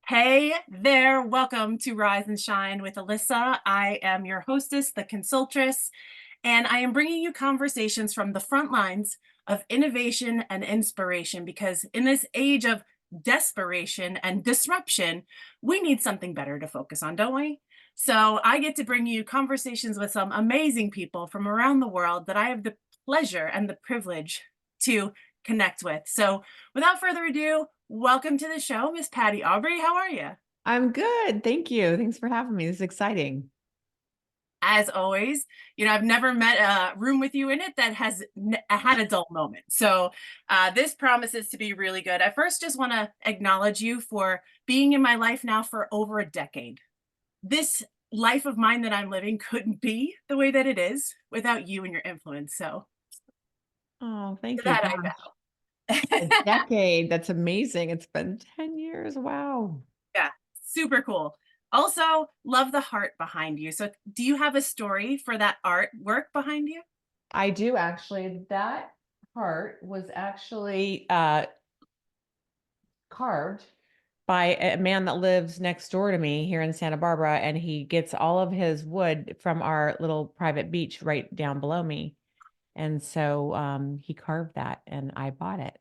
Hey there, welcome to Rise and Shine with Alissa. I am your hostess, the consultress, and I am bringing you conversations from the front lines of innovation and inspiration because in this age of desperation and disruption, we need something better to focus on, don't we? So I get to bring you conversations with some amazing people from around the world that I have the pleasure and the privilege to connect with. So without further ado, welcome to the show, Miss Patty Aubery. How are you? I'm good. Thank you. Thanks for having me. This is exciting. As always, I've never met a room with you in it that has had a dull moment. So this promises to be really good. I first just want to acknowledge you for being in my life now for over a decade. This life of mine that I'm living couldn't be the way that it is without you and your influence. So Oh, to thank you. that Gosh, I a bow. decade. That's amazing. It's been 10 years. Wow. Yeah, super cool. Also, love the heart behind you. So, do you have a story for that artwork behind you? I do actually. That heart was actually carved by a man that lives next door to me here in Santa Barbara, and he gets all of his wood from our little private beach right down below me. And so he carved that, and I bought it.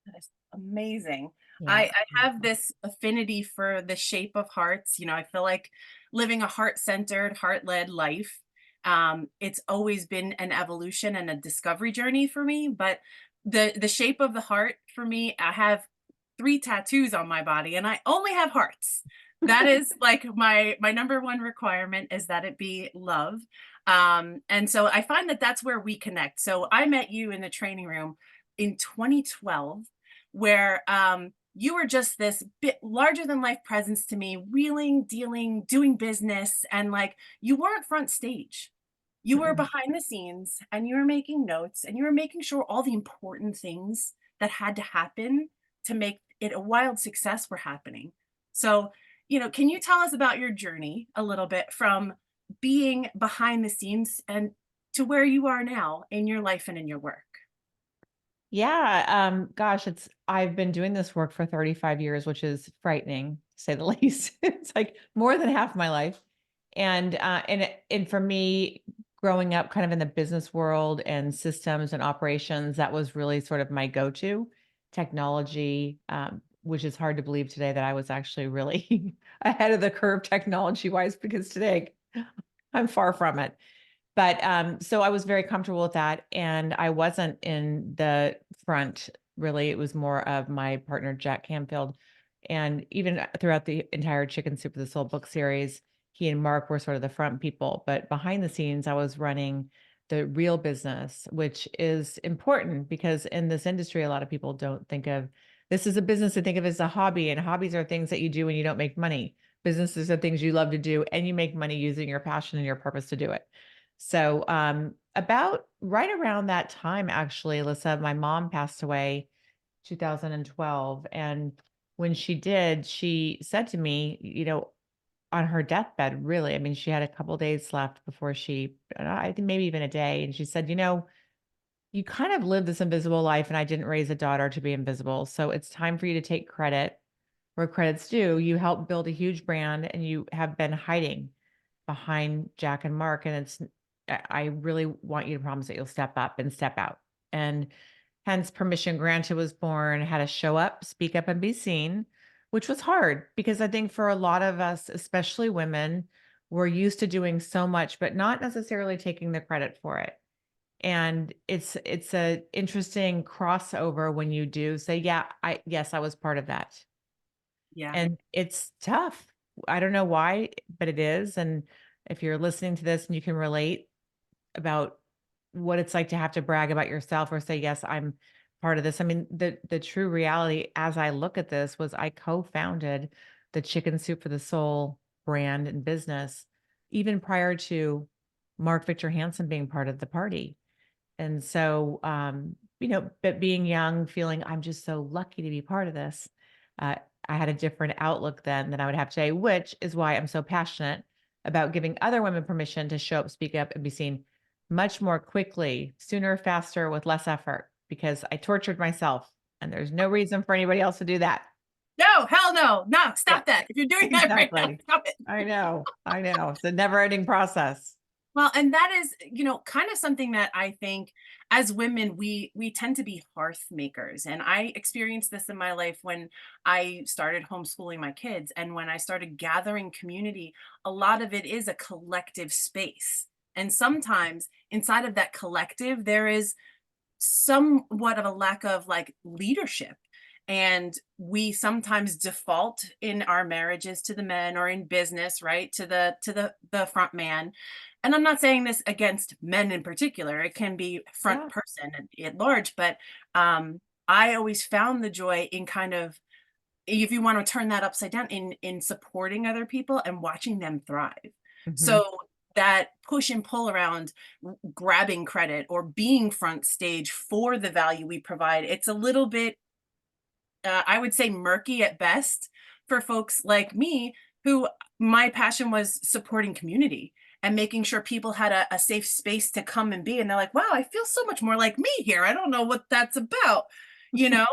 That is amazing. Yeah. I have this affinity for the shape of hearts. I feel like living a heart-centered, heart-led life. It's always been an evolution and a discovery journey for me. But the shape of the heart for me, I have three tattoos on my body, and I only have hearts. That is like my number one requirement is that it be love. And so I find that that's where we connect. So I met you in the training room in 2012 where you were just this bit larger than life presence to me, wheeling, dealing, doing business. And like you weren't front stage. You were Mm-mm. behind the scenes and you were making notes and you were making sure all the important things that had to happen to make it a wild success were happening. So, can you tell us about your journey a little bit from being behind the scenes and to where you are now in your life and in your work? Yeah, gosh, I've been doing this work for 35 years, which is frightening to say the least. It's like more than half my life. And for me, growing up kind of in the business world and systems and operations, that was really sort of my go-to technology, which is hard to believe today that I was actually really ahead of the curve technology-wise, because today I'm far from it. But, so I was very comfortable with that, and I wasn't in the front, really. It was more of my partner, Jack Canfield, and even throughout the entire Chicken Soup for the Soul book series, he and Mark were sort of the front people, but behind the scenes, I was running the real business, which is important because in this industry, a lot of people don't think of this as a business, they think of it as a hobby, and hobbies are things that you do when you don't make money. Businesses are things you love to do, and you make money using your passion and your purpose to do it. So, about right around that time, actually, Alyssa, my mom passed away 2012. And when she did, she said to me, on her deathbed, really, I mean, she had a couple days left before I think maybe even a day. And she said, you kind of live this invisible life, and I didn't raise a daughter to be invisible. So it's time for you to take credit where credit's due. You helped build a huge brand and you have been hiding behind Jack and Mark. And I really want you to promise that you'll step up and step out. And hence Permission Granted was born, how to show up, speak up, and be seen, which was hard because I think for a lot of us, especially women, we're used to doing so much, but not necessarily taking the credit for it. And it's a interesting crossover when you do say, yeah, I was part of that. Yeah. And it's tough. I don't know why, but it is. And if you're listening to this and you can relate about what it's like to have to brag about yourself or say, yes, I'm part of this. I mean, the true reality as I look at this was I co-founded the Chicken Soup for the Soul brand and business even prior to Mark Victor Hansen being part of the party. And so, but being young, feeling I'm just so lucky to be part of this, uh, I had a different outlook then than I would have today, which is why I'm so passionate about giving other women permission to show up, speak up, and be seen much more quickly, sooner, faster, with less effort, because I tortured myself, and there's no reason for anybody else to do that. No, hell no. No, Yeah, stop that. If you're doing that right now, exactly. stop it. I know. I know. It's a never ending process. Well, and that is, kind of something that I think as women we tend to be hearth makers. And I experienced this in my life when I started homeschooling my kids and when I started gathering community, a lot of it is a collective space. And sometimes inside of that collective there is somewhat of a lack of like leadership, and we sometimes default in our marriages to the men, or in business, right, to the front man. And I'm not saying this against men in particular, it can be front Yeah. person at large, but um I always found the joy in kind of, if you want to turn that upside down, in supporting other people and watching them thrive. Hmm. So that push and pull around grabbing credit or being front stage for the value we provide, it's a little bit, I would say, murky at best for folks like me, who my passion was supporting community and making sure people had a safe space to come and be. And they're like, wow, I feel so much more like me here. I don't know what that's about, you know?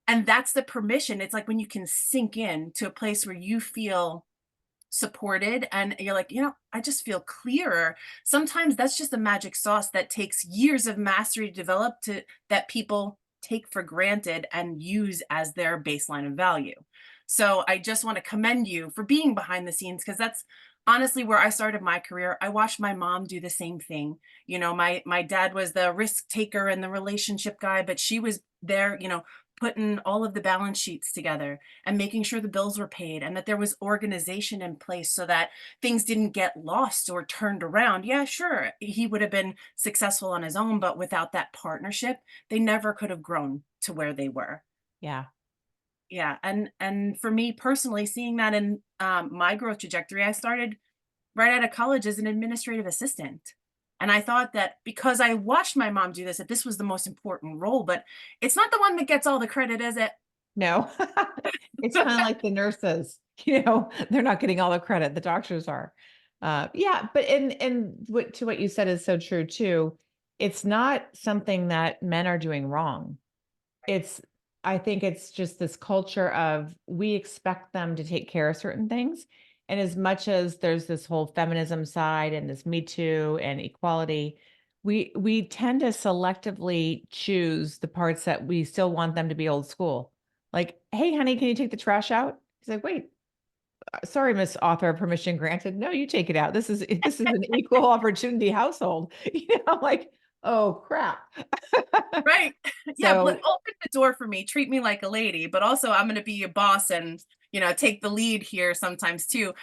And that's the permission. It's like when you can sink in to a place where you feel supported and you're like, I just feel clearer. Sometimes that's just a magic sauce that takes years of mastery to develop, to that people take for granted and use as their baseline of value. So I just want to commend you for being behind the scenes, because that's honestly where I started my career. I watched my mom do the same thing. My dad was the risk taker and the relationship guy, but she was there, putting all of the balance sheets together and making sure the bills were paid and that there was organization in place so that things didn't get lost or turned around. Yeah, sure, he would have been successful on his own, but without that partnership, they never could have grown to where they were. Yeah. Yeah, and for me personally, seeing that in my growth trajectory, I started right out of college as an administrative assistant. And I thought that because I watched my mom do this, that this was the most important role, but it's not the one that gets all the credit, is it? No, it's kind of like the nurses, they're not getting all the credit. The doctors are. Yeah, but what you said is so true too. It's not something that men are doing wrong. It's I think it's just this culture of we expect them to take care of certain things. And as much as there's this whole feminism side and this Me Too and equality, we tend to selectively choose the parts that we still want them to be old school. Like, hey, honey, can you take the trash out? He's like, wait, sorry, Miss Author, permission granted. No, you take it out. This is an equal opportunity household. Like, oh crap. Right. Yeah, So open the door for me, treat me like a lady, but also I'm gonna be your boss and, take the lead here sometimes too.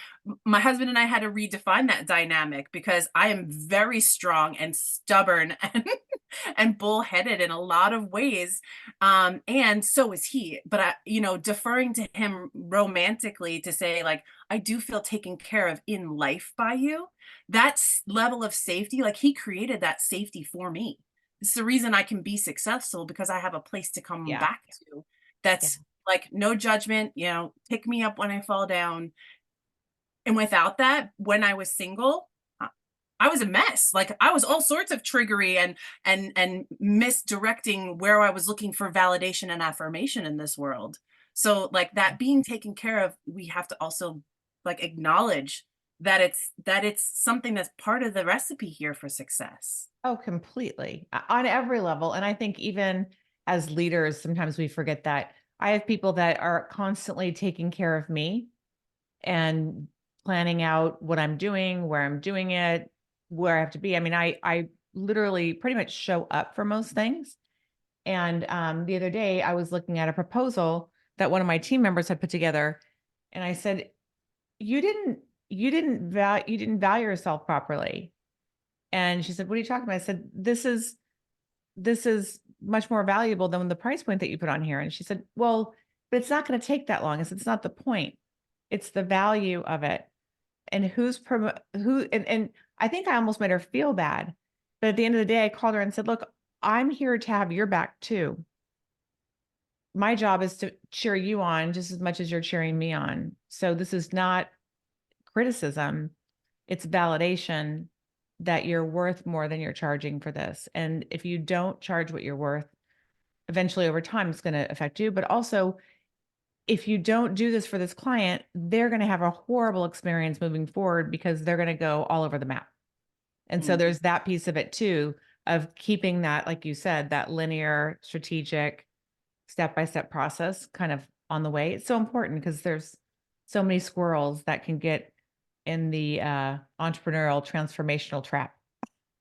My husband and I had to redefine that dynamic because I am very strong and stubborn and bullheaded in a lot of ways. And so is he. But deferring to him romantically to say, like, I do feel taken care of in life by you. That level of safety, like he created that safety for me. It's the reason I can be successful, because I have a place to come yeah. back to Yeah. that's like no judgment, pick me up when I fall down. And without that, when I was single, I I was a mess. Like I was all sorts of triggery and misdirecting where I was looking for validation and affirmation in this world. So like that being taken care of, we have to also like acknowledge that it's something that's part of the recipe here for success. Oh, completely. On every level. And I think even as leaders, sometimes we forget that. I have people that are constantly taking care of me and planning out what I'm doing, where I'm doing it, where I have to be. I mean, I literally pretty much show up for most things. And the other day I was looking at a proposal that one of my team members had put together. And I said, you didn't value yourself properly. And she said, "What are you talking about?" I said, "This is much more valuable than the price point that you put on here." And she said, "Well, but it's not going to take that long." I said, "It's not the point. It's the value of it. And and I think I almost made her feel bad. But at the end of the day, I called her and said, "Look, I'm here to have your back too. My job is to cheer you on just as much as you're cheering me on. So this is not criticism, it's validation that you're worth more than you're charging for this. And if you don't charge what you're worth, eventually over time it's going to affect you. But also, if you don't do this for this client, they're going to have a horrible experience moving forward because they're going to go all over the map. And so Mhm. there's that piece of it too, of keeping that, like you said, that linear, strategic, step by step process kind of on the way. It's so important because there's so many squirrels that can get in the entrepreneurial transformational trap.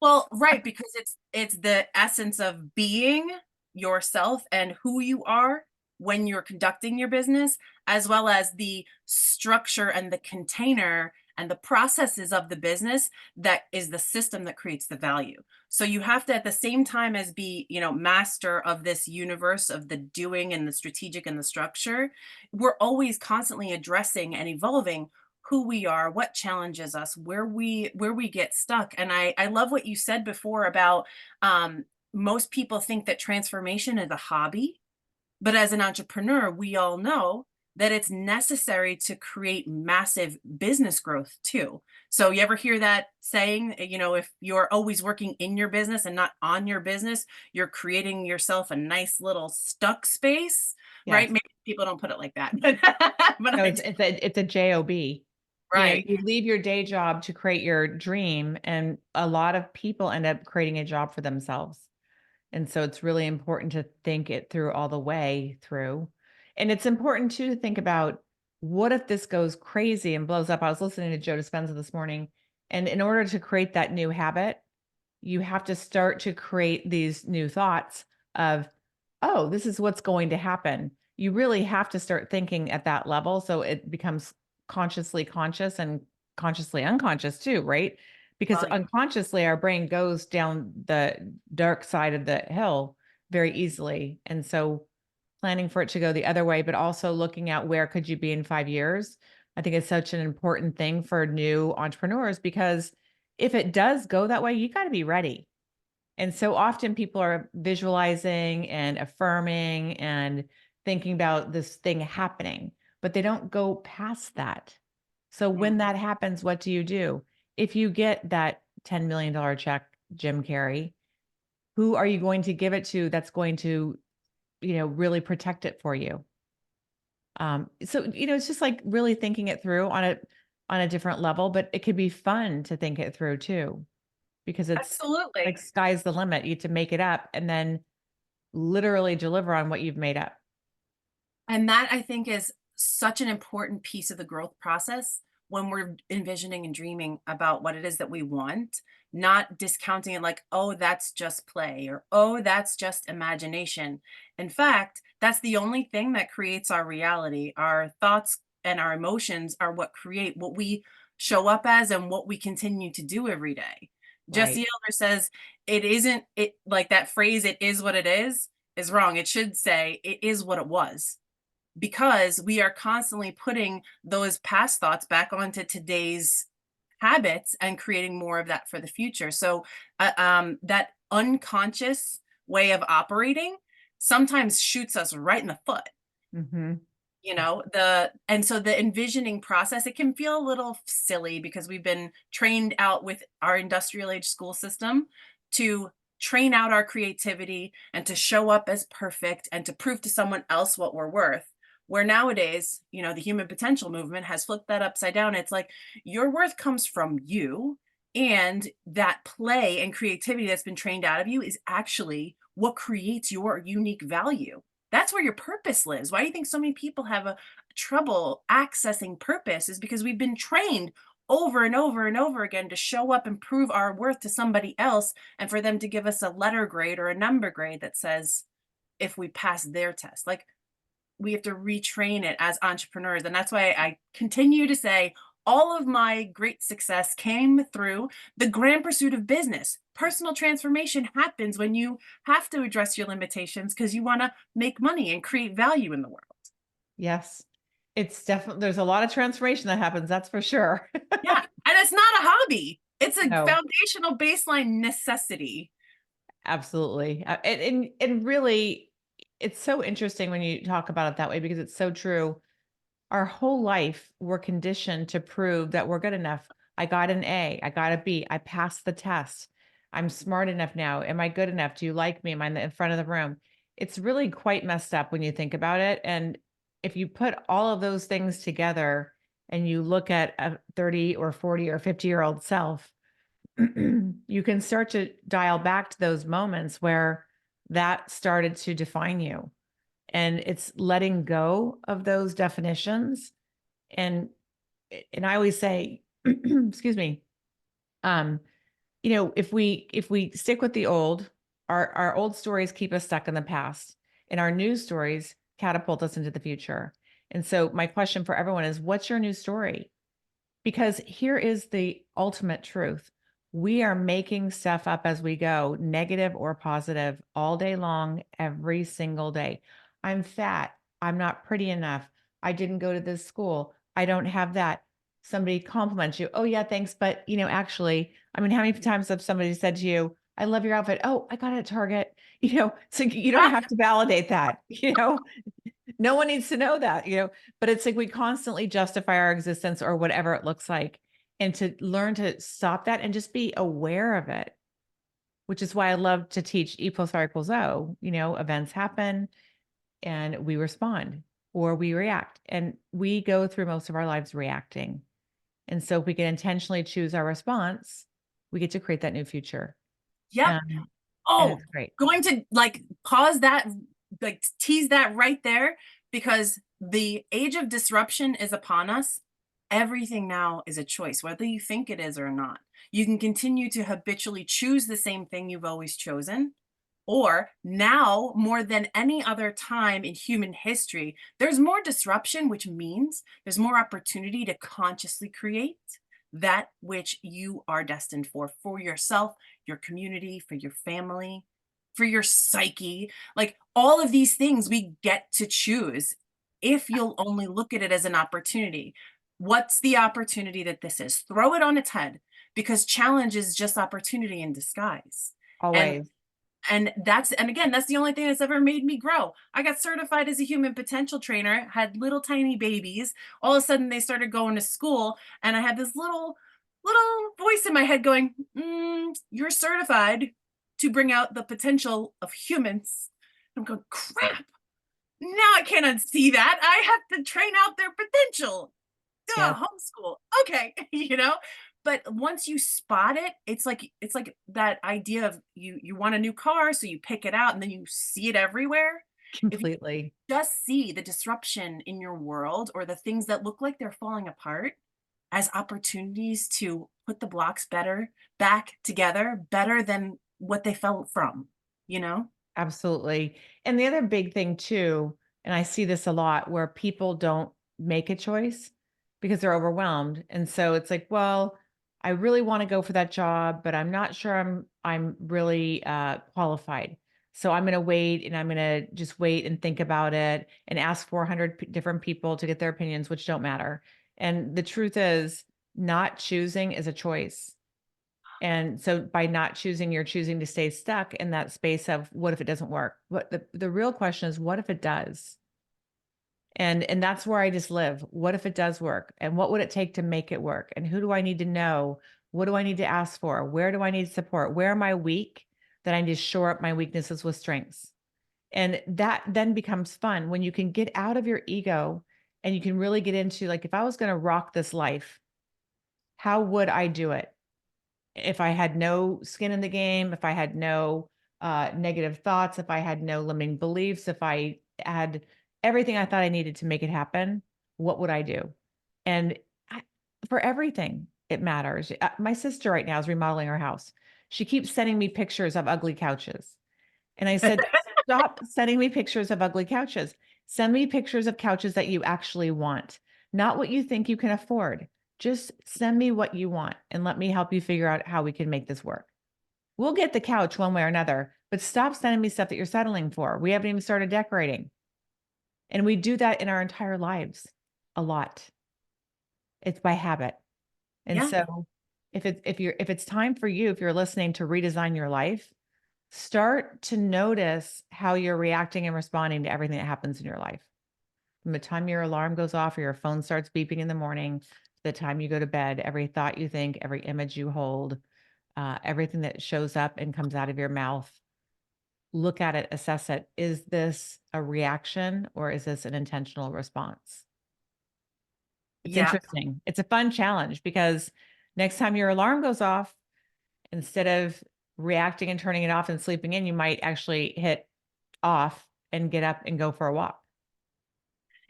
Well, right, because it's the essence of being yourself and who you are when you're conducting your business, as well as the structure and the container and the processes of the business that is the system that creates the value. So you have to at the same time as be, master of this universe of the doing and the strategic and the structure, we're always constantly addressing and evolving who we are, what challenges us, where we get stuck. And I love what you said before about most people think that transformation is a hobby, but as an entrepreneur, we all know that it's necessary to create massive business growth too. So you ever hear that saying, if you're always working in your business and not on your business, you're creating yourself a nice little stuck space, right? Yes. Maybe people don't put it like that, but No, I it's do. it's a job. Right. You leave your day job to create your dream, and a lot of people end up creating a job for themselves. And so it's really important to think it through all the way through. And it's important too to think about, what if this goes crazy and blows up? I was listening to Joe Dispenza this morning, and in order to create that new habit, you have to start to create these new thoughts of, oh, this is what's going to happen. You really have to start thinking at that level so it becomes consciously conscious and consciously unconscious too, right? Because Well, unconsciously our brain goes down the dark side of the hill very easily. And so planning for it to go the other way, but also looking at where could you be in 5 years, I think is such an important thing for new entrepreneurs, because if it does go that way, you got to be ready. And so often people are visualizing and affirming and thinking about this thing happening, but they don't go past that. So when mhm. that happens, what do you do? If you get that $10 million check, Jim Carrey, who are you going to give it to that's going to, really protect it for you? It's just like really thinking it through on a different level, but it could be fun to think it through too, because it's like Absolutely. sky's the limit. You have to make it up and then literally deliver on what you've made up. And that I think is such an important piece of the growth process when we're envisioning and dreaming about what it is that we want, not discounting it like, oh, that's just play or oh, that's just imagination. In fact, that's the only thing that creates our reality. Our thoughts and our emotions are what create what we show up as and what we continue to do every day. Right. Jesse Elder says, it isn't it like that phrase, it is what it is wrong. It should say, it is what it was, because we are constantly putting those past thoughts back onto today's habits and creating more of that for the future. So, that unconscious way of operating sometimes shoots us right in the foot. Mhm. The and so the envisioning process, it can feel a little silly because we've been trained out with our industrial age school system to train out our creativity and to show up as perfect and to prove to someone else what we're worth. Where nowadays, the human potential movement has flipped that upside down. It's like your worth comes from you, and that play and creativity that's been trained out of you is actually what creates your unique value. That's where your purpose lives. Why do you think so many people have a trouble accessing purpose is because we've been trained over and over and over again to show up and prove our worth to somebody else and for them to give us a letter grade or a number grade that says if we pass their test. Like we have to retrain it as entrepreneurs. And that's why I continue to say all of my great success came through the grand pursuit of business. Personal transformation happens when you have to address your limitations because you want to make money and create value in the world. Yes. It's definitely, there's a lot of transformation that happens, that's for sure. Yeah. And it's not a hobby, it's a No, foundational baseline necessity. absolutely. And really, it's so interesting when you talk about it that way, because it's so true. Our whole life, we're conditioned to prove that we're good enough. I got an A, I got a B, I passed the test. I'm smart enough now. Am I good enough? Do you like me? Am I in the front of the room? It's really quite messed up when you think about it. And if you put all of those things together and you look at a 30 or 40 or 50-year-old self, you can start to dial back to those moments where that started to define you. And it's letting go of those definitions. And and I always say, excuse me, um, if we stick with the old, our old stories keep us stuck in the past, and our new stories catapult us into the future. And so my question for everyone is, what's your new story? Because here is the ultimate truth. We are making stuff up as we go, negative or positive, all day long, every single day. I'm fat. I'm not pretty enough. I didn't go to this school. I don't have that. Somebody compliments you. Oh, yeah, thanks. But, actually, I mean, how many times have somebody said to you, I love your outfit. Oh, I got it at Target. So you don't have to validate that. No one needs to know that, but it's like we constantly justify our existence or whatever it looks like. And to learn to stop that and just be aware of it, which is why I love to teach E plus R equals O. Events happen and we respond or we react. And we go through most of our lives reacting. And so if we can intentionally choose our response, we get to create that new future. Yep. Um, and Oh, it's great. going to like pause that, like tease that right there, because the age of disruption is upon us. Everything now is a choice, whether you think it is or not. You can continue to habitually choose the same thing you've always chosen. Or now, more than any other time in human history, there's more disruption, which means there's more opportunity to consciously create that which you are destined for yourself, your community, for your family, for your psyche. Like all of these things we get to choose if you'll only look at it as an opportunity. What's the opportunity that this is? Throw it on its head, because challenge is just opportunity in disguise. And Always. and again, that's the only thing that's ever made me grow. I got certified as a human potential trainer, had little tiny babies. All of a sudden they started going to school, and I had this little voice in my head going, you're certified to bring out the potential of humans. I'm going, crap. Now I can't unsee that. I have to train out their potential. Duh, Yes, homeschool. Okay, But once you spot it, it's like that idea of you want a new car, so you pick it out and then you see it everywhere. If you completely. just see the disruption in your world or the things that look like they're falling apart as opportunities to put the blocks better back together, better than what they fell from, you know? Absolutely. And the other big thing too, and I see this a lot where people don't make a choice because they're overwhelmed. And so it's like, well, I really want to go for that job, but I'm not sure I'm really qualified. So I'm going to wait and I'm going to just wait and think about it and ask 400 different people to get their opinions, which don't matter. And the truth is, not choosing is a choice. And so by not choosing, you're choosing to stay stuck in that space of what if it doesn't work? What the real question is, what if it does? And that's where I just live. What if it does work? And what would it take to make it work? And who do I need to know? What do I need to ask for? Where do I need support? Where am I weak that I need to shore up my weaknesses with strengths? And that then becomes fun when you can get out of your ego and you can really get into like, if I was going to rock this life, how would I do it? If I had no skin in the game, if I had no negative thoughts, if I had no limiting beliefs, if I had everything I thought I needed to make it happen, what would I do? And I, for everything, it matters. My sister right now is remodeling her house. She keeps sending me pictures of ugly couches. And I said, stop sending me pictures of ugly couches. Send me pictures of couches that you actually want, not what you think you can afford. Just send me what you want and let me help you figure out how we can make this work. We'll get the couch one way or another, but stop sending me stuff that you're settling for. We haven't even started decorating. And we do that in our entire lives a lot. It's by habit. And Yeah. so if it's time for you, if you're listening to redesign your life, start to notice how you're reacting and responding to everything that happens in your life. From the time your alarm goes off or your phone starts beeping in the morning, to the time you go to bed, every thought you think, every image you hold, everything that shows up and comes out of your mouth, look at it, assess it. Is this a reaction or is this an intentional response? It's Yep. interesting. It's a fun challenge because next time your alarm goes off, instead of reacting and turning it off and sleeping in, you might actually hit off and get up and go for a walk.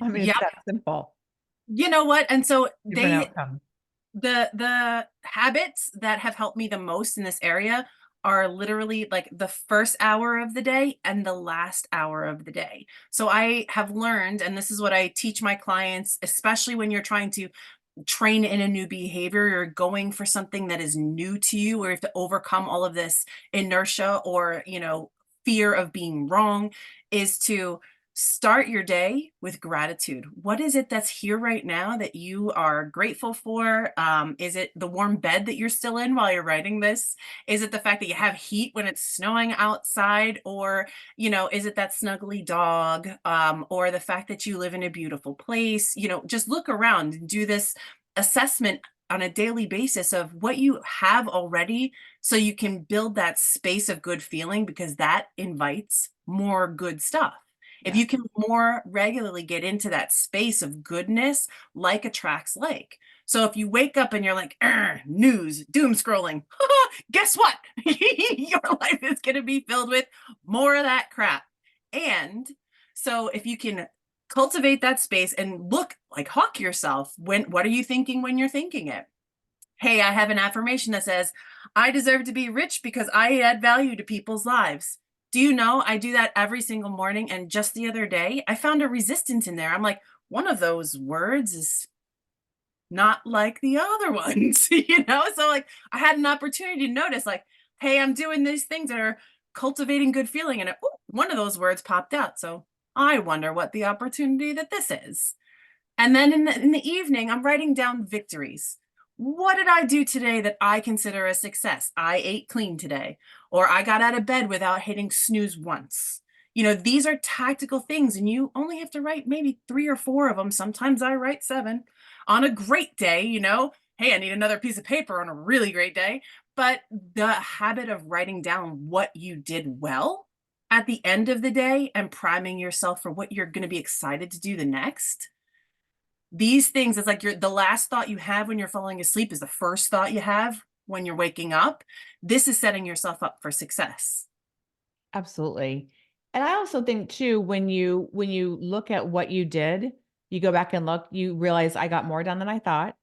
I mean, it's Yep. that simple. You know what? And so Different they outcome. the habits that have helped me the most in this area are literally like the first hour of the day and the last hour of the day. So I have learned, and this is what I teach my clients, especially when you're trying to train in a new behavior, you're going for something that is new to you, or you have to overcome all of this inertia or, fear of being wrong, is to start your day with gratitude. What is it that's here right now that you are grateful for? Is it the warm bed that you're still in while you're writing this? Is it the fact that you have heat when it's snowing outside? Or, is it that snuggly dog? Or the fact that you live in a beautiful place? Just look around and do this assessment on a daily basis of what you have already so you can build that space of good feeling, because that invites more good stuff. If Yeah. you can more regularly get into that space of goodness, like attracts like. So if you wake up and you're like, news, doom scrolling, guess what? Your life is going to be filled with more of that crap. And so if you can cultivate that space and look, like, hawk yourself, what are you thinking when you're thinking it? Hey, I have an affirmation that says, I deserve to be rich because I add value to people's lives. Do you know I do that every single morning? And just the other day, I found a resistance in there. I'm like, one of those words is not like the other ones, So, like, I had an opportunity to notice, like, hey, I'm doing these things that are cultivating good feeling. And one of those words popped out. So I wonder what the opportunity that this is. And then in the evening, I'm writing down victories. What did I do today that I consider a success? I ate clean today, or I got out of bed without hitting snooze once. These are tactical things, and you only have to write maybe three or four of them. Sometimes I write seven. On a great day, hey, I need another piece of paper on a really great day. But the habit of writing down what you did well at the end of the day and priming yourself for what you're going to be excited to do the next, these things, it's like the last thought you have when you're falling asleep is the first thought you have when you're waking up. This is setting yourself up for success. Absolutely. And I also think too, when you look at what you did, you go back and look, you realize I got more done than I thought.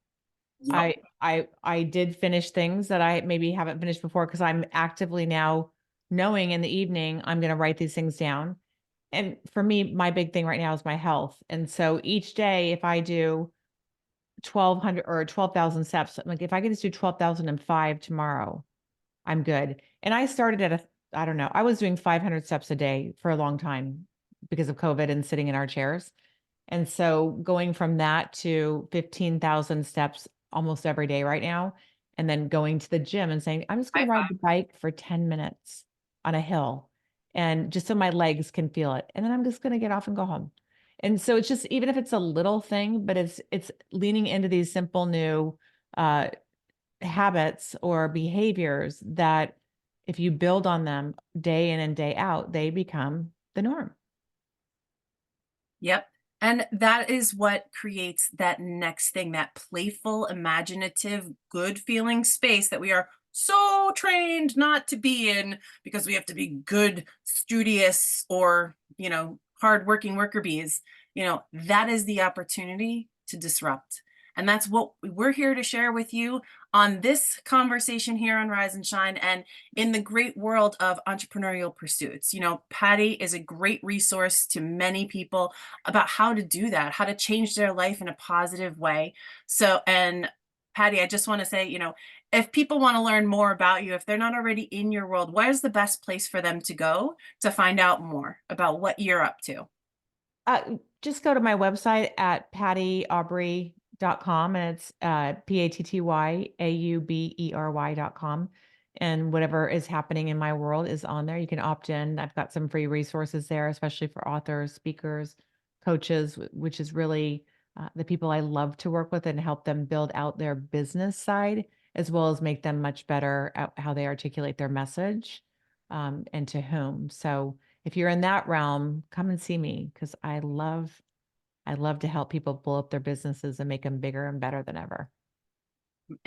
Yep. I did finish things that I maybe haven't finished before because I'm actively now knowing in the evening I'm going to write these things down. And for me, my big thing right now is my health. And so each day, if I do 1,200 or 12,000 steps, like if I could just do 12,005 tomorrow, I'm good. And I started at I don't know, I was doing 500 steps a day for a long time because of COVID and sitting in our chairs. And so going from that to 15,000 steps almost every day right now, and then going to the gym and saying, I'm just going High to ride the five. bike for 10 minutes on a hill and just so my legs can feel it. And then I'm just going to get off and go home. And so it's just, even if it's a little thing, but it's leaning into these simple new uh, habits or behaviors that if you build on them day in and day out, they become the norm. Yep. And that is what creates that next thing, that playful, imaginative, good feeling space that we are so trained not to be in because we have to be good, studious, or, hardworking worker bees. That is the opportunity to disrupt. And that's what we're here to share with you on this conversation here on Rise and Shine. And in the great world of entrepreneurial pursuits, Patty is a great resource to many people about how to do that, how to change their life in a positive way. So, and Patty, I just want to say, if people want to learn more about you, if they're not already in your world, where's the best place for them to go to find out more about what you're up to? Just go to my website at pattyaubery.com, and it's PATTYAUBERY.com. And whatever is happening in my world is on there. You can opt in. I've got some free resources there, especially for authors, speakers, coaches, which is really the people I love to work with and help them build out their business side, as well as make them much better at how they articulate their message. and to whom. So if you're in that realm, come and see me because I love to help people blow up their businesses and make them bigger and better than ever.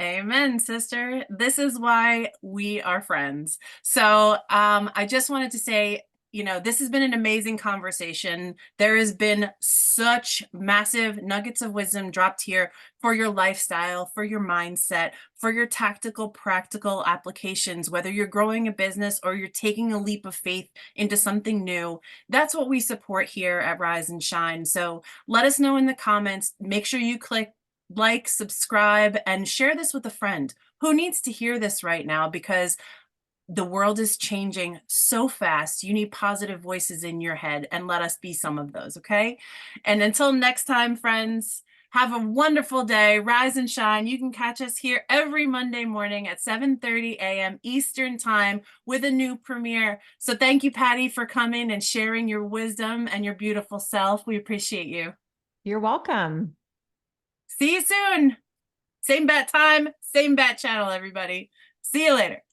Amen, sister. This is why we are friends. So, I just wanted to say, this has been an amazing conversation. There has been such massive nuggets of wisdom dropped here for your lifestyle, for your mindset, for your tactical, practical applications, whether you're growing a business or you're taking a leap of faith into something new. That's what we support here at Rise and Shine. So let us know in the comments. Make sure you click like, subscribe, and share this with a friend who needs to hear this right now because the world is changing so fast. You need positive voices in your head, and let us be some of those, okay? And until next time, friends, have a wonderful day. Rise and shine. You can catch us here every Monday morning at 7:30 a.m. Eastern Time with a new premiere. So thank you, Patty, for coming and sharing your wisdom and your beautiful self. We appreciate you. You're welcome. See you soon. Same bat time, same bat channel, everybody. See you later.